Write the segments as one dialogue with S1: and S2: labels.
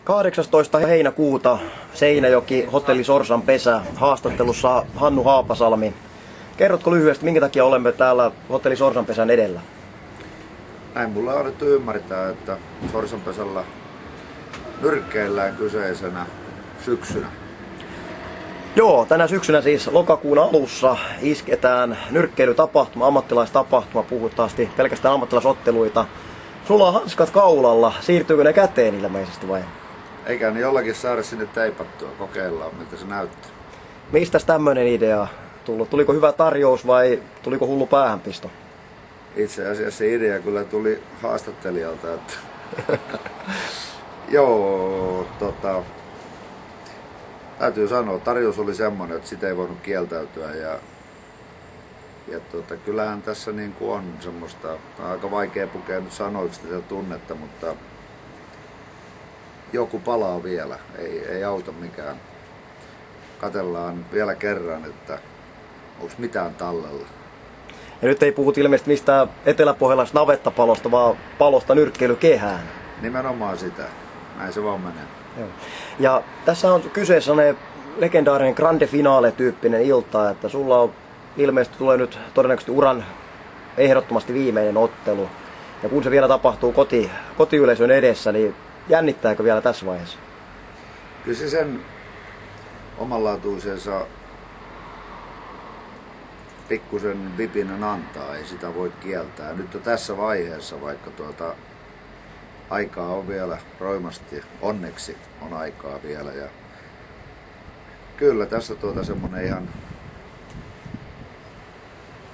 S1: 18. heinäkuuta Seinäjoki, Hotelli Sorsan pesä, haastattelussa Hannu Haapasalmi. Kerrotko lyhyesti, minkä takia olemme täällä Hotelli Sorsan pesän edellä?
S2: Näin mulle on annettu ymmärtää, että Sorsanpesällä nyrkkeillään kyseisenä syksynä.
S1: Joo, tänä syksynä siis lokakuun alussa isketään nyrkkeilytapahtuma, ammattilaistapahtuma, puhutaasti pelkästään ammattilaisotteluita. Sulla on hanskat kaulalla, siirtyykö ne käteen ilmeisesti vai?
S2: Eikä ne jollakin saada sinne teipattua, kokeillaan miltä se näyttää.
S1: Mistäs tämmönen idea tullut? Tuliko hyvä tarjous vai tuliko hullu päähänpisto?
S2: Itse asiassa se idea kyllä tuli haastattelijalta, että joo, täytyy sanoa, tarjous oli semmoinen, että sitä ei voinut kieltäytyä ja kyllähän tässä niin kuin on semmoista, on aika vaikea pukea nyt sanoiksi tätä tunnetta, mutta joku palaa vielä, ei auta mikään. Katellaan vielä kerran, että onko mitään tallella.
S1: Ja nyt ei puhut ilmeisesti mistään eteläpohjalaisesta navettapalosta, vaan palosta nyrkkeilykehään.
S2: Nimenomaan sitä, näin se vaan menee.
S1: Joo. Ja tässä on kyseessä legendaarinen grande finale-tyyppinen ilta, että sulla on ilmeisesti tulee nyt todennäköisesti uran ehdottomasti viimeinen ottelu. Ja kun se vielä tapahtuu kotiyleisön edessä, niin jännittääkö vielä tässä vaiheessa?
S2: Kyllä se sen omanlaatuisensa pikkusen vipinän antaa, ei sitä voi kieltää. Nyt on tässä vaiheessa, vaikka aikaa on vielä roimasti, onneksi on aikaa vielä. Ja kyllä tässä semmonen ihan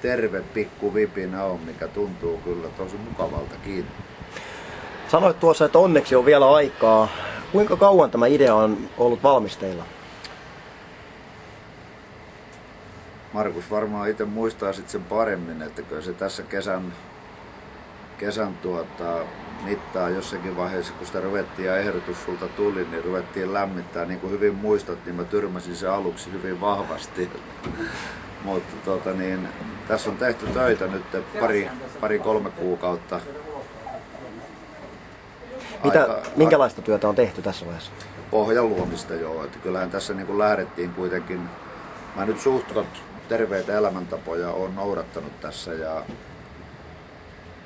S2: terve pikku vipinä on, mikä tuntuu kyllä tosi mukavaltakin.
S1: Sanoit tuossa, että onneksi on vielä aikaa. Kuinka kauan tämä idea on ollut valmisteilla?
S2: Markus varmaan itse muistaa sit sen paremmin, että kyllä se tässä kesän mittaa jossakin vaiheessa, kun sitä ruvettiin ja ehdotus sulta tuli, niin ruvettiin lämmittää. Niin kuin hyvin muistat, niin mä tyrmäsin se aluksi hyvin vahvasti. Mutta tässä on tehty töitä nyt pari-kolme kuukautta.
S1: Minkälaista työtä on tehty tässä vaiheessa?
S2: Pohjan luomista joo. Että kyllähän tässä niin kuin lähdettiin kuitenkin. Mä nyt suhtkot terveitä elämäntapoja olen noudattanut tässä ja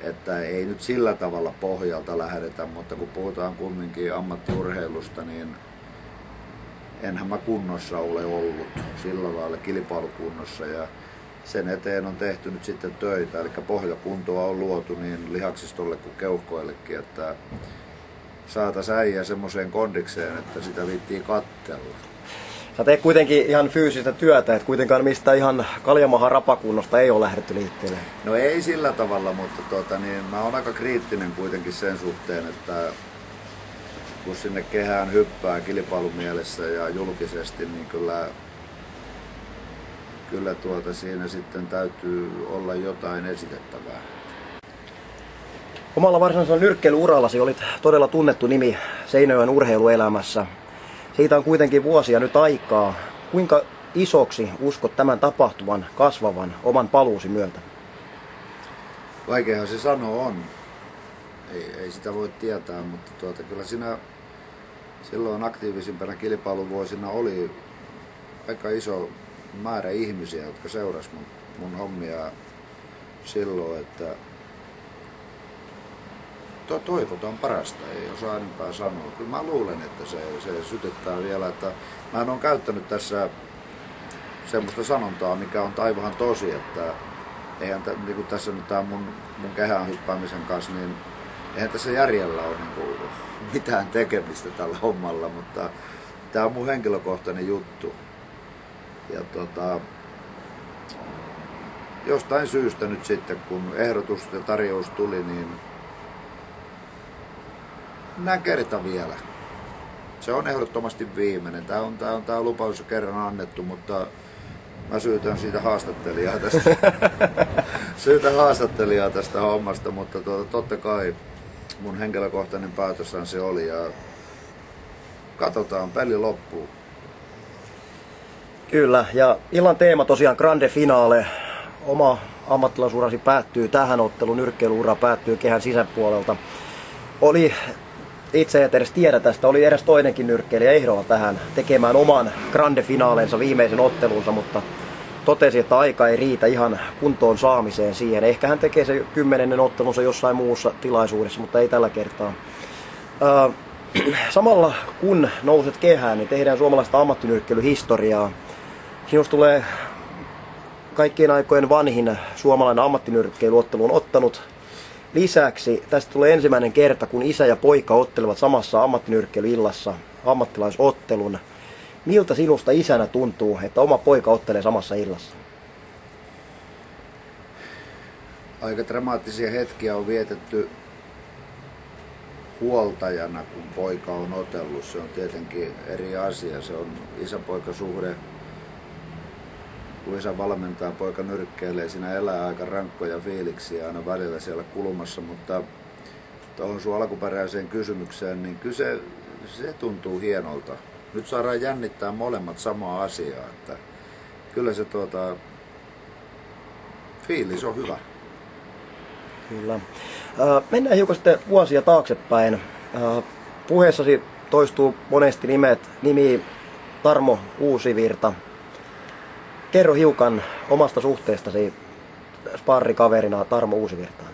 S2: että ei nyt sillä tavalla pohjalta lähdetä, mutta kun puhutaan kumminkin ammattiurheilusta, niin enhän mä kunnossa ole ollut sillä lailla kilpailukunnossa ja sen eteen on tehty nyt sitten töitä, eli pohjakuntoa on luotu niin lihaksistolle kuin keuhkoillekin, että saataisiin äijä semmoiseen kondikseen, että sitä viittii katsella.
S1: Sä teet kuitenkin ihan fyysistä työtä, että kuitenkaan mistä ihan kaljamahan rapakunnosta ei ole lähdetty liikkeelle.
S2: No ei sillä tavalla, mutta mä oon aika kriittinen kuitenkin sen suhteen, että kun sinne kehään hyppää kilpailumielessä ja julkisesti, niin kyllä siinä sitten täytyy olla jotain esitettävää.
S1: Omalla varsinaisella nyrkkeilyurallasi olit todella tunnettu nimi Seinäjoen urheiluelämässä. Siitä on kuitenkin vuosia nyt aikaa. Kuinka isoksi uskot tämän tapahtuman kasvavan oman paluusi myötä?
S2: Vaikeahan se sanoa on. Ei sitä voi tietää, mutta kyllä siinä silloin aktiivisimpana kilpailuvuosina oli aika iso määrä ihmisiä, jotka seurasi mun hommia silloin, että toivotaan parasta, ei osaa enempää sanoa. Kyllä mä luulen, että se sytyttää vielä, että mä en ole käyttänyt tässä semmoista sanontaa, mikä on taivahan tosi, että eihän niin kuin tässä nyt tää mun kehään hyppäämisen kanssa, niin eihän tässä järjellä ole niin kuin mitään tekemistä tällä hommalla, mutta tää on mun henkilökohtainen juttu. Ja jostain syystä nyt sitten, kun ehdotus ja tarjous tuli, niin mennään kerta vielä. Se on ehdottomasti viimeinen. Tää on lupaus kerran annettu, mutta mä syytän siitä haastattelijaa tästä hommasta, mutta totta kai mun henkilökohtainen päätöshän se oli ja katsotaan, peli loppuu.
S1: Kyllä, ja illan teema tosiaan grande finale. Oma ammattilaisurasi päättyy tähän otteluun, nyrkkeilyura päättyy kehän sisäpuolelta. Oli itse et edes tiedä tästä. Oli eräs toinenkin nyrkkeilijä ehdolla tähän tekemään oman grande finaalensa viimeisen ottelunsa, mutta totesi, että aika ei riitä ihan kuntoon saamiseen siihen. Ehkä hän tekee se 10. ottelunsa jossain muussa tilaisuudessa, mutta ei tällä kertaa. Samalla kun nouset kehään, niin tehdään suomalaista ammattinyrkkeilyhistoriaa. Sinusta tulee kaikkien aikojen vanhin suomalainen ammattinyrkkeilyottelun ottanut. Lisäksi tästä tulee ensimmäinen kerta, kun isä ja poika ottelevat samassa ammattinyrkkeilyillassa ammattilaisottelun. Miltä sinusta isänä tuntuu, että oma poika ottelee samassa illassa?
S2: Aika dramaattisia hetkiä on vietetty huoltajana, kun poika on otellut. Se on tietenkin eri asia. Se on isä-poika-suhde. Kun isä valmentaa, poika nyrkkeilee, siinä elää aika rankkoja fiiliksiä aina välillä siellä kulmassa, mutta tuohon sun alkuperäiseen kysymykseen, niin kyllä se tuntuu hienolta. Nyt saadaan jännittää molemmat samaa asiaa, että kyllä se fiilis on hyvä.
S1: Kyllä. Mennään hiukan sitten vuosia taaksepäin. Puheessasi toistuu monesti nimi Tarmo Uusivirta. Kerro hiukan omasta suhteestasi sparrikaverina Tarmo Uusivirtaan.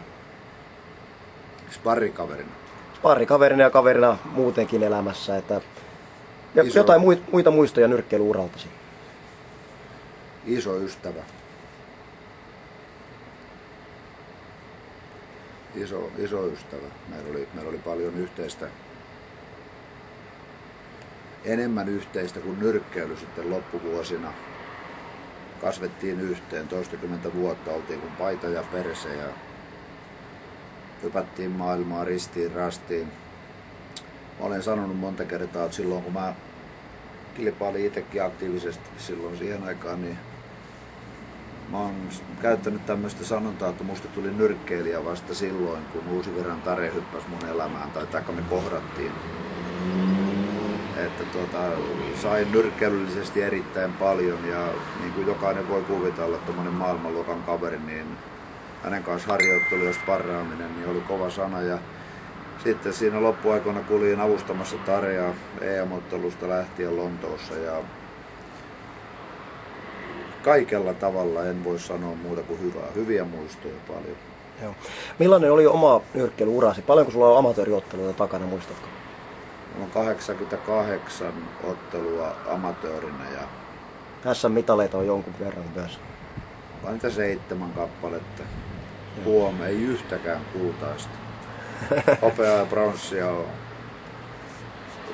S2: Sparrikaverina?
S1: Sparrikaverina ja kaverina muutenkin elämässä. Ja jotain muita muistoja nyrkkeilyuraltasi.
S2: Iso ystävä. Iso ystävä. Meillä oli paljon yhteistä. Enemmän yhteistä kuin nyrkkeily sitten loppuvuosina. Kasvettiin yhteen, toistakymmentä vuotta oltiin kuin paita ja perse ja hypättiin maailmaa ristiin rastiin. Olen sanonut monta kertaa, että silloin kun mä kilpailin itsekin aktiivisesti silloin siihen aikaan, niin mä oon käyttänyt tämmöistä sanontaa, että musta tuli nyrkkeilijä vasta silloin, kun Uusivirran Tare hyppäsi mun elämään tai me kohdattiin. Että sain nyrkkeilyllisesti erittäin paljon ja niin kuin jokainen voi kuvitella, tommonen maailmanluokan kaveri, niin hänen kanssa harjoittelu ja sparraaminen niin oli kova sana. Ja sitten siinä loppuaikoina kuljin avustamassa Tarea EM-ottelusta lähtien Lontoossa ja kaikella tavalla en voi sanoa muuta kuin hyvää. Hyviä muistoja paljon.
S1: Joo. Millainen oli oma nyrkkeilyurasi? Paljonko sulla on amatööriotteluita takana, muistatko?
S2: On 88 ottelua amatöörinä ja
S1: SM-mitaleita on jonkun verran myös.
S2: vain niitä 7 kappaletta. Huom, ei yhtäkään kultaista. Hopeaa ja pronssia on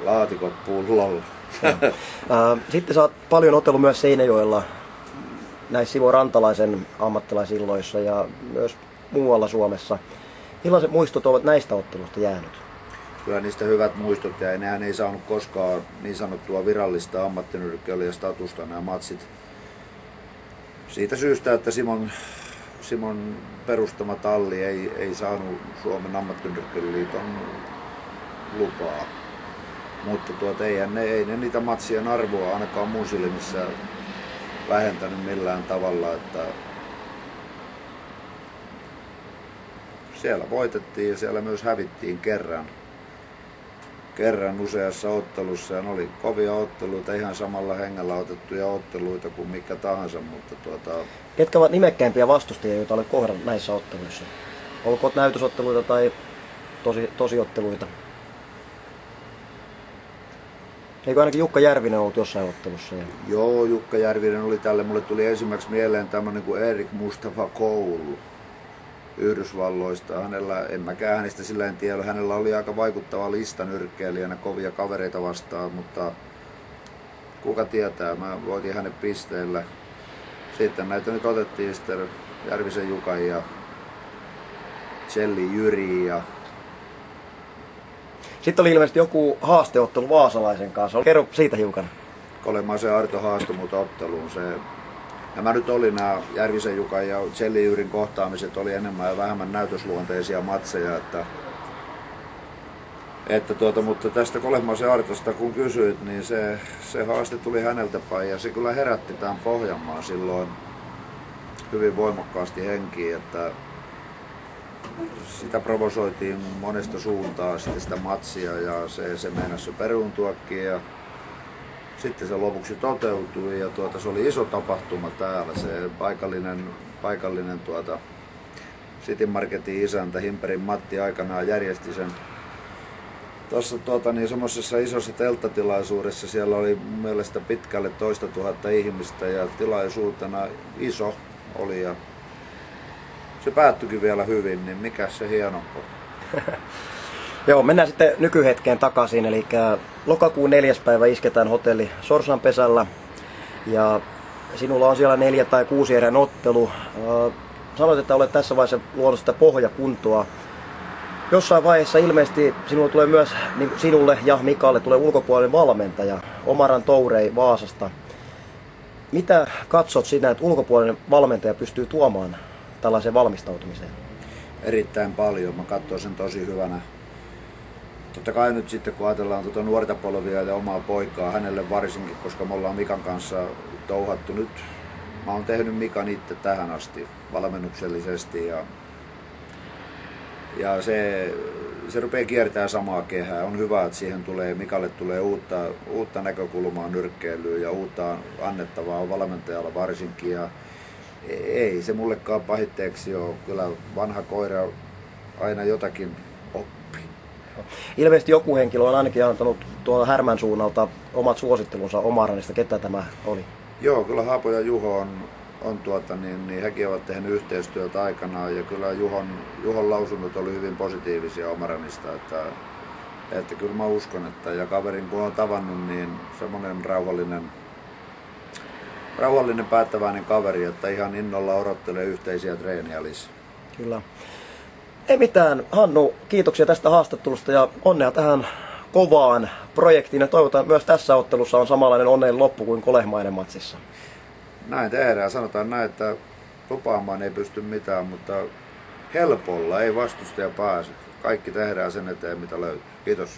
S2: laatikot pullolla.
S1: Sitten sä oot paljon otellut myös Seinäjoella näissä Simo Rantalaisen ammattilaisilloissa ja myös muualla Suomessa. Millaiset muistot ovat näistä otteluista jäänyt?
S2: Kyllä niistä hyvät muistot ja nehän ei saanut koskaan niin sanottua virallista ammattinyrkkeilijästatusta nämä matsit. Siitä syystä, että Simon perustama talli ei saanut Suomen ammattinyrkkeilyliiton lupaa. Mutta ei ne niitä matsien arvoa ainakaan mun silmissä vähentänyt millään tavalla, että siellä voitettiin ja siellä myös hävittiin kerran useassa ottelussa ja ne oli kovia otteluita, ihan samalla hengellä otettuja otteluita kuin mikä tahansa, mutta
S1: Ketkä ovat nimekkäimpiä vastustajia, joita olet kohdannut näissä otteluissa? Olkoon näytösotteluita tai tosiotteluita? Eikö ainakin Jukka Järvinen ollut jossain ottelussa?
S2: Joo, Jukka Järvinen oli tälle. Mulle tuli ensimmäiseksi mieleen tämmönen kuin Erik Mustafa Koulu Yhdysvalloista. En mäkään hänestä sillä en tiedä. Hänellä oli aika vaikuttava lista nyrkkeilijänä, kovia kavereita vastaan, mutta kuka tietää, mä voitin hänen pisteillä. Sitten näitä nyt otettiin sitten Järvisen Jukan ja Jelli Jyri ja
S1: sitten oli ilmeisesti joku haasteottelu Vaasalaisen kanssa. Kerro siitä hiukan.
S2: Kolemaisen Arto haastoi mut otteluun. Nämä nyt oli nämä Järvisen Jukan ja Jelli Jyrin kohtaamiset oli enemmän ja vähemmän näytösluonteisia matseja. Mutta tästä Kolemaisen Artosta kun kysyit, niin se haaste tuli häneltä päin ja se kyllä herätti tämän Pohjanmaan silloin hyvin voimakkaasti henkiin, että sitä provosoitiin monesta suuntaa sitten sitä matsia ja se meinasi peruuntuakin ja sitten se lopuksi toteutui ja se oli iso tapahtuma täällä. Se paikallinen City Marketin isäntä Himperin Matti aikanaan järjesti sen tuossa semmoisessa isossa telttatilaisuudessa. Siellä oli mun mielestä pitkälle 200 ihmistä ja tilaisuutena iso oli ja se päättyikin vielä hyvin, niin mikä se hienompaa.
S1: Joo, mennään sitten nykyhetkeen takaisin, eli lokakuun 4. päivä isketään hotelli Sorsanpesällä ja sinulla on siellä 4 tai 6 erän ottelu. Sanoit, että olet tässä vaiheessa luonut sitä pohjakuntoa. Jossain vaiheessa ilmeisesti sinulle tulee myös, niin sinulle ja Mikalle tulee ulkopuolinen valmentaja, Omaran Tourei Vaasasta. Mitä katsot sinä, että ulkopuolinen valmentaja pystyy tuomaan tällaiseen valmistautumiseen?
S2: Erittäin paljon. Mä katson sen tosi hyvänä. Totta kai nyt sitten kun ajatellaan nuorta polvia ja omaa poikaa, hänelle varsinkin, koska me ollaan Mikan kanssa touhattu nyt. Mä oon tehnyt Mikan itse tähän asti valmennuksellisesti ja se rupeaa kiertämään samaa kehää. On hyvä, että siihen Mikalle tulee uutta näkökulmaa nyrkkeilyyn ja uutta annettavaa valmentajalle varsinkin. Ja ei se mullekaan pahitteeksi ole. Kyllä vanha koira aina jotakin oppii.
S1: Ilmeisesti joku henkilö on ainakin antanut tuolla Härmän suunnalta omat suosittelunsa Omaranista. Ketä tämä oli?
S2: Joo, kyllä Haapo ja Juho on hekin ovat tehneet yhteistyötä aikanaan ja kyllä Juhon lausunnot oli hyvin positiivisia Omaranista, että kyllä mä uskon, että ja kaverin kun on tavannut, niin semmoinen rauhallinen päättäväinen kaveri, että ihan innolla odottelee yhteisiä treeniä lisää.
S1: Kyllä. Ei mitään. Hannu, kiitoksia tästä haastattelusta ja onnea tähän kovaan projektiin ja toivotaan myös tässä ottelussa on samanlainen onneen loppu kuin Kolehmainen matsissa.
S2: Näin tehdään. Sanotaan näin, että lupaamaan ei pysty mitään, mutta helpolla ei vastustaja pääse. Kaikki tehdään sen eteen, mitä löytyy. Kiitos.